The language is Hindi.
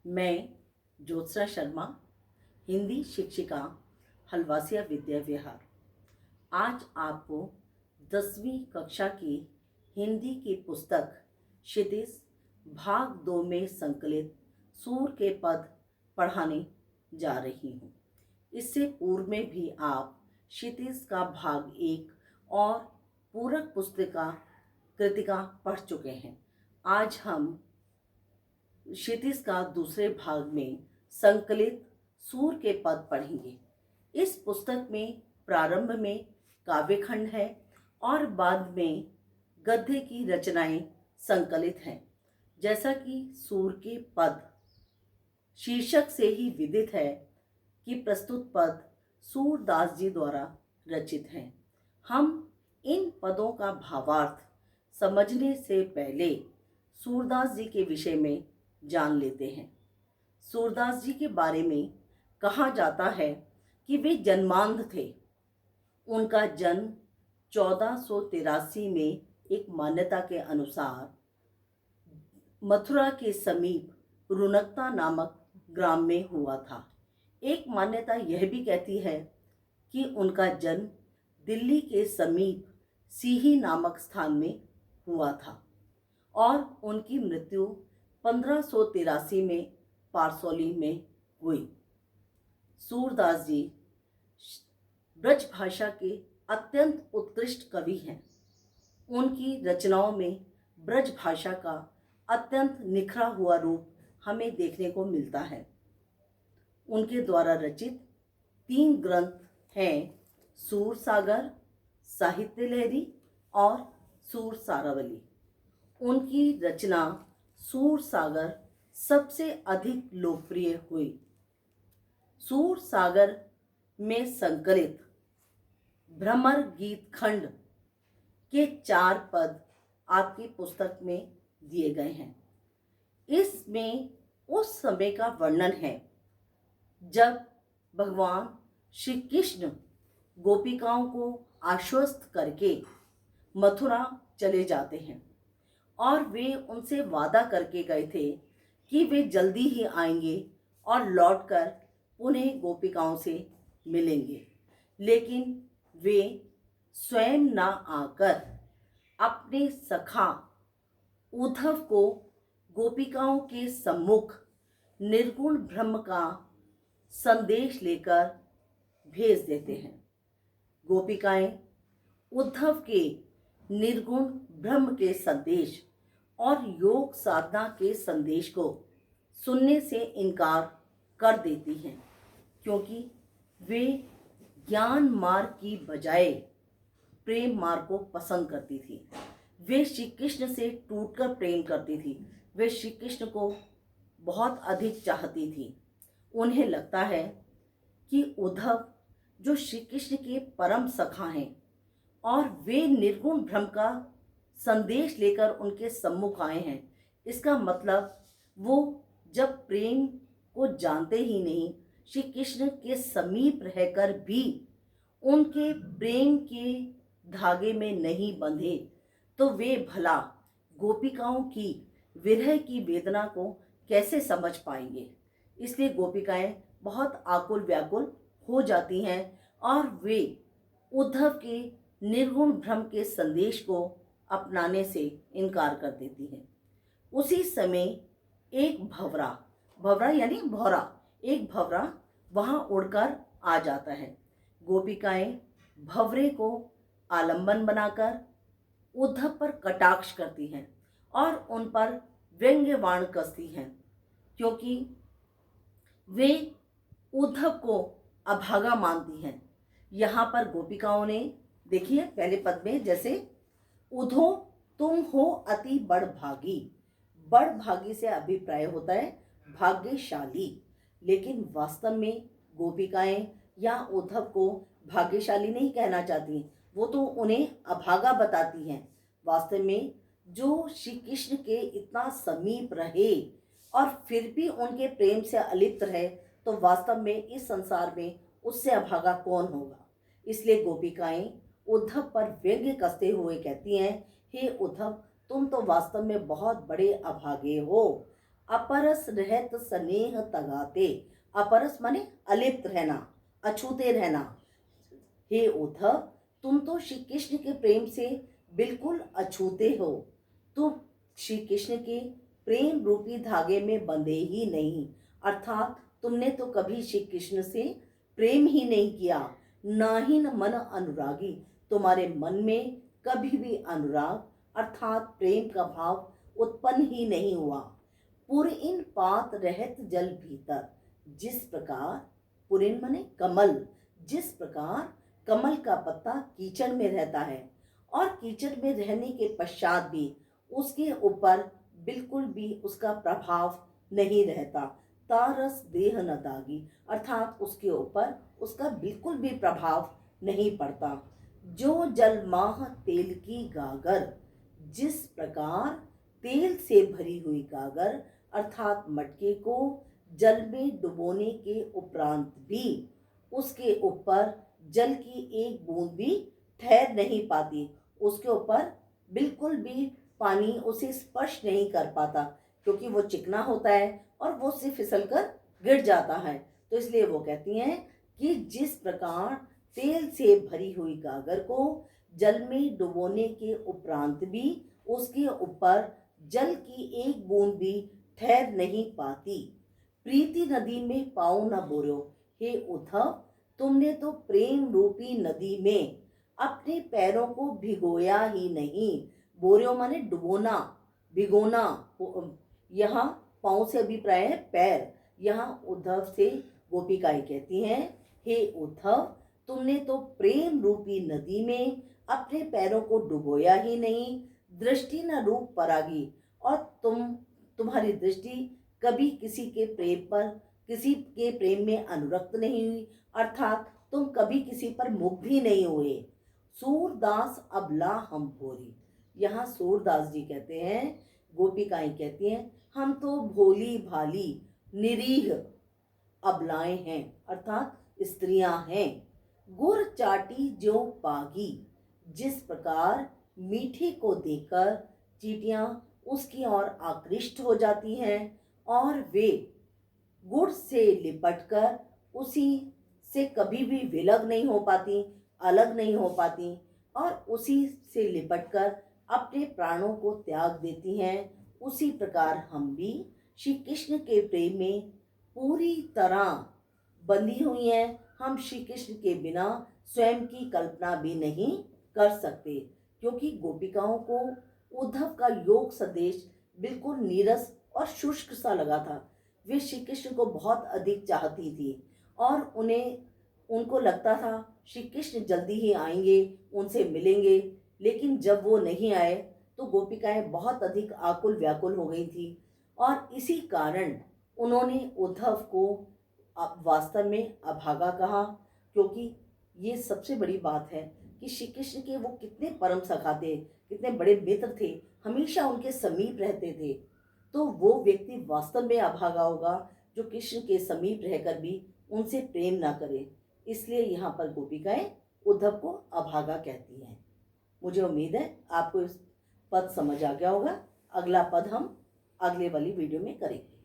मैं ज्योत्सना शर्मा, हिंदी शिक्षिका, हलवासिया विद्या विहार। आज आपको 10वीं कक्षा की हिंदी की पुस्तक क्षितिज भाग 2 में संकलित सूर के पद पढ़ाने जा रही हूँ। इससे पूर्व में भी आप क्षितिज का भाग 1 और पूरक पुस्तिका कृतिका पढ़ चुके हैं। आज हम क्षितिज का दूसरे भाग में संकलित सूर के पद पढ़ेंगे। इस पुस्तक में प्रारंभ में काव्यखंड है और बाद में गद्य की रचनाएं संकलित हैं। जैसा कि सूर के पद शीर्षक से ही विदित है कि प्रस्तुत पद सूरदास जी द्वारा रचित हैं। हम इन पदों का भावार्थ समझने से पहले सूरदास जी के विषय में जान लेते हैं। सूरदास जी के बारे में कहा जाता है कि वे जन्मांध थे। उनका जन्म 1483 में एक मान्यता के अनुसार मथुरा के समीप रुनकता नामक ग्राम में हुआ था। एक मान्यता यह भी कहती है कि उनका जन्म दिल्ली के समीप सीही नामक स्थान में हुआ था और उनकी मृत्यु 1583 में पारसौली में हुई। सूरदास जी ब्रज भाषा के अत्यंत उत्कृष्ट कवि हैं। उनकी रचनाओं में ब्रज भाषा का अत्यंत निखरा हुआ रूप हमें देखने को मिलता है। उनके द्वारा रचित 3 ग्रंथ हैं, सूर सागर, साहित्य लहरी और सूर सारावली। उनकी रचना सूर सागर सबसे अधिक लोकप्रिय हुई। सूर सागर में संकलित भ्रमर गीत खंड के 4 पद आपकी पुस्तक में दिए गए हैं। इसमें उस समय का वर्णन है जब भगवान श्री कृष्ण गोपिकाओं को आश्वस्त करके मथुरा चले जाते हैं और वे उनसे वादा करके गए थे कि वे जल्दी ही आएंगे और लौटकर उन्हें गोपिकाओं से मिलेंगे, लेकिन वे स्वयं ना आकर अपने सखा उद्धव को गोपिकाओं के सम्मुख निर्गुण ब्रह्म का संदेश लेकर भेज देते हैं। गोपिकाएं उद्धव के निर्गुण ब्रह्म के संदेश और योग साधना के संदेश को सुनने से इनकार कर देती हैं, क्योंकि वे ज्ञान मार्ग की बजाय प्रेम मार्ग को पसंद करती थी। वे श्री कृष्ण से टूटकर प्रेम करती थी। वे श्री कृष्ण को बहुत अधिक चाहती थी। उन्हें लगता है कि उद्धव जो श्री कृष्ण के परम सखा हैं और वे निर्गुण ब्रह्म का संदेश लेकर उनके सम्मुख आए हैं, इसका मतलब वो जब प्रेम को जानते ही नहीं, श्री कृष्ण के समीप रहकर भी उनके प्रेम के धागे में नहीं बंधे, तो वे भला गोपिकाओं की विरह की वेदना को कैसे समझ पाएंगे। इसलिए गोपिकाएं बहुत आकुल व्याकुल हो जाती हैं और वे उद्धव के निर्गुण ब्रह्म के संदेश को अपनाने से इनकार कर देती हैं। उसी समय एक भवरा यानी भौरा, एक भवरा वहां उड़कर आ जाता है। गोपिकाएं भवरे को आलंबन बनाकर उद्धव पर कटाक्ष करती हैं और उन पर व्यंग्य बाण कसती हैं, क्योंकि वे उद्धव को अभागा मानती हैं। यहाँ पर गोपिकाओं ने देखिए पहले पद में जैसे उधो तुम हो अति बड़भागी। बड़भागी से अभिप्राय होता है भाग्यशाली, लेकिन वास्तव में गोपिकाएं या उद्धव को भाग्यशाली नहीं कहना चाहती, वो तो उन्हें अभागा बताती हैं। वास्तव में जो श्री कृष्ण के इतना समीप रहे और फिर भी उनके प्रेम से अलिप्त रहे, तो वास्तव में इस संसार में उससे अभागा कौन होगा। इसलिए गोपिकाएं उद्धव पर व्यंग्य कसते हुए कहती हैं, हे उद्धव, तुम तो वास्तव में बहुत बड़े अभागे हो। अपरस रहत स्नेह तगाते। अपरस माने अलिप्त रहना, अछूते रहना। हे उद्धव, तुम तो श्री कृष्ण के प्रेम से बिल्कुल अछूते हो। तुम श्री कृष्ण के प्रेम रूपी धागे में बंधे ही नहीं, अर्थात तुमने तो कभी श्री कृष्ण से प्रेम ही नहीं किया। ना ही न मन अनुरागी, तुम्हारे मन में कभी भी अनुराग अर्थात प्रेम का भाव उत्पन्न ही नहीं हुआ। पुरइन पात रहत जल भीतर, जिस प्रकार, पुरिन माने कमल, जिस प्रकार कमल का पत्ता कीचड़ में रहता है और कीचड़ में रहने के पश्चात भी उसके ऊपर बिल्कुल भी उसका प्रभाव नहीं रहता। तारस देह न दागी, अर्थात उसके ऊपर उसका बिल्कुल भी प्रभाव नहीं पड़ता। जो जल माह तेल की गागर, जिस प्रकार तेल से भरी हुई गागर अर्थात मटके को जल में डुबोने के उपरांत भी उसके ऊपर जल की एक बूंद भी ठहर नहीं पाती, उसके ऊपर बिल्कुल भी पानी उसे स्पर्श नहीं कर पाता, क्योंकि वो चिकना होता है और वो उससे फिसल कर गिर जाता है। तो इसलिए वो कहती हैं कि जिस प्रकार तेल से भरी हुई गागर को जल में डुबोने के उपरांत भी उसके ऊपर जल की एक बूंद भी ठहर नहीं पाती। प्रीति नदी में पाँव न बोरो। हे उद्धव, तुमने तो प्रेम रूपी नदी में अपने पैरों को भिगोया ही नहीं। बोरियो माने डुबोना, भिगोना। यहाँ पाँव से अभिप्राय है पैर। यहाँ उद्धव से गोपिकाएं कहती हैं, हे उद्धव, तुमने तो प्रेम रूपी नदी में अपने पैरों को डुबोया ही नहीं। दृष्टि न रूप परागी, और तुम्हारी दृष्टि कभी किसी के प्रेम पर, किसी के प्रेम में अनुरक्त नहीं हुई, अर्थात तुम कभी किसी पर मुख भी नहीं हुए। सूरदास अबला हम भोरी। यहाँ सूरदास जी कहते हैं, गोपिकाएं कहती हैं, हम तो भोली भाली निरीह अबलाएं हैं, अर्थात स्त्रियां हैं। गुर चाटी ज्यों पागी, जिस प्रकार मीठे को देखकर चींटियां उसकी ओर आकृष्ट हो जाती हैं और वे गुड़ से लिपटकर उसी से कभी भी विलग नहीं हो पाती, अलग नहीं हो पाती, और उसी से लिपटकर अपने प्राणों को त्याग देती हैं। उसी प्रकार हम भी श्री कृष्ण के प्रेम में पूरी तरह बंधी हुई हैं। हम श्री कृष्ण के बिना स्वयं की कल्पना भी नहीं कर सकते, क्योंकि गोपिकाओं को उद्धव का योग संदेश बिल्कुल नीरस और शुष्क सा लगा था। वे श्री कृष्ण को बहुत अधिक चाहती थी और उनको लगता था श्री कृष्ण जल्दी ही आएंगे, उनसे मिलेंगे, लेकिन जब वो नहीं आए तो गोपिकाएं बहुत अधिक आकुल व्याकुल हो गई थी और इसी कारण उन्होंने उद्धव को वास्तव में अभागा कहा। क्योंकि ये सबसे बड़ी बात है कि श्री कृष्ण के वो कितने परम सखा थे, कितने बड़े मित्र थे, हमेशा उनके समीप रहते थे। तो वो व्यक्ति वास्तव में अभागा होगा जो कृष्ण के समीप रहकर भी उनसे प्रेम ना करे। इसलिए यहाँ पर गोपिकाएं उद्धव को अभागा कहती हैं। मुझे उम्मीद है आपको इस पद समझ आ गया होगा। अगला पद हम अगले वाली वीडियो में करेंगे।